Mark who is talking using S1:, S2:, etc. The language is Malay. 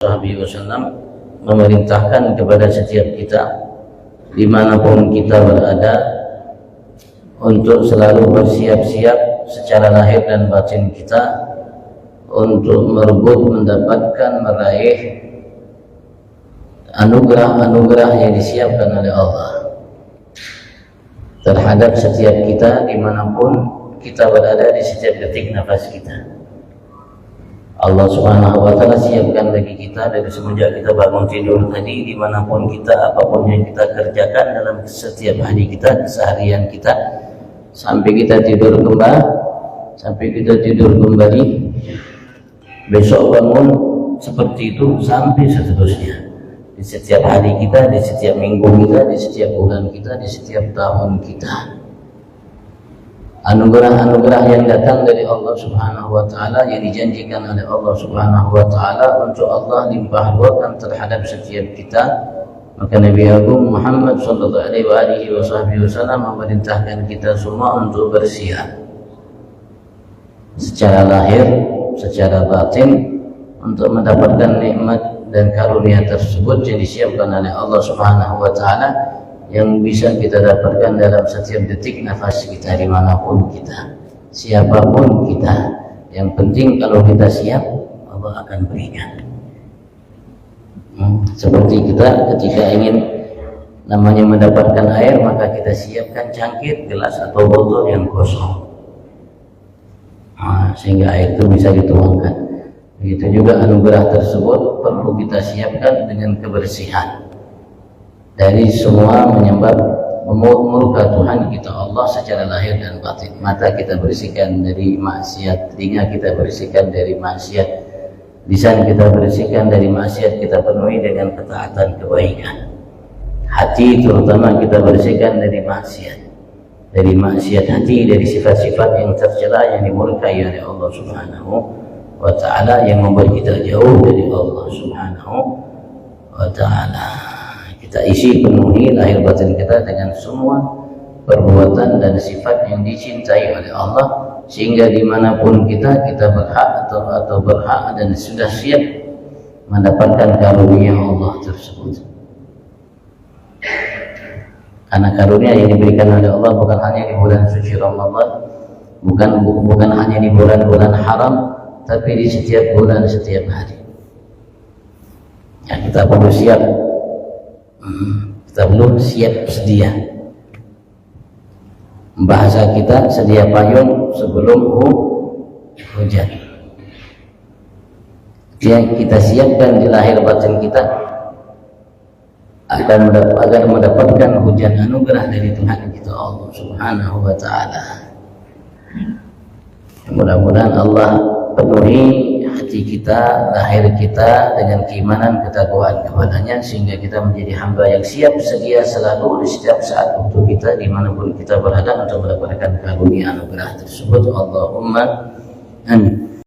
S1: Wasallam memerintahkan kepada setiap kita dimanapun kita berada untuk selalu bersiap-siap secara lahir dan batin kita untuk merebut, mendapatkan, meraih anugerah-anugerah yang disiapkan oleh Allah terhadap setiap kita dimanapun kita berada di setiap detik nafas kita. Allah Subhanahu wa Ta'ala siapkan bagi kita dari semenjak kita bangun tidur tadi, dimanapun kita, apapun yang kita kerjakan dalam setiap hari kita, keseharian kita, sampai kita tidur kembali, besok bangun seperti itu sampai seterusnya. Di setiap hari kita, di setiap minggu kita, di setiap bulan kita, di setiap tahun kita. Anugerah-anugerah yang datang dari Allah Subhanahu wa Ta'ala, yang dijanjikan oleh Allah Subhanahu wa Ta'ala untuk Allah limpah ruahkan terhadap setiap kita. Maka Nabi Agung Muhammad sallallahu alaihi wasallam memerintahkan kita semua untuk bersiap secara lahir, secara batin, untuk mendapatkan nikmat dan karunia tersebut yang disiapkan oleh Allah Subhanahu wa Ta'ala, yang bisa kita dapatkan dalam setiap detik nafas kita dimanapun kita, siapapun kita. Yang penting kalau kita siap, Allah akan berikan. Seperti kita ketika ingin namanya mendapatkan air, maka kita siapkan cangkir, gelas atau botol yang kosong, sehingga air itu bisa dituangkan. Begitu juga anugerah tersebut perlu kita siapkan dengan kebersihan dari semua menyembah murka Tuhan kita Allah secara lahir dan batin. Mata kita bersihkan dari maksiat, telinga kita bersihkan dari maksiat, lisan kita bersihkan dari maksiat, kita penuhi dengan ketaatan kebaikan. Hati terutama kita bersihkan dari maksiat hati, dari sifat-sifat yang tercela yang dimurkai oleh Allah Subhanahu wa Ta'ala, yang membuat kita jauh dari Allah Subhanahu wa Ta'ala. Kita isi penuhi lahir batin kita dengan semua perbuatan dan sifat yang dicintai oleh Allah, sehingga dimanapun kita berhak atau berhak dan sudah siap mendapatkan karunia Allah tersebut. Karena karunia yang diberikan oleh Allah bukan hanya di bulan suci Ramadan, bukan hanya di bulan-bulan haram, tapi di setiap bulan, setiap hari. Ya, kita perlu siap. Kita belum siap sedia. Bahasa kita sedia payung sebelum hujan. Yang kita siapkan di lahir batin kita agar mendapatkan hujan anugerah dari Tuhan kita Allah Subhanahu wa Ta'ala. Mudah-mudahan Allah penuhi hati kita, lahir kita dengan keimanan, ketakwaan kepadanya, sehingga kita menjadi hamba yang siap sedia selalu di setiap saat waktu kita dimanapun kita berada untuk mendapatkan karunia anugerah tersebut. Allahumma amin.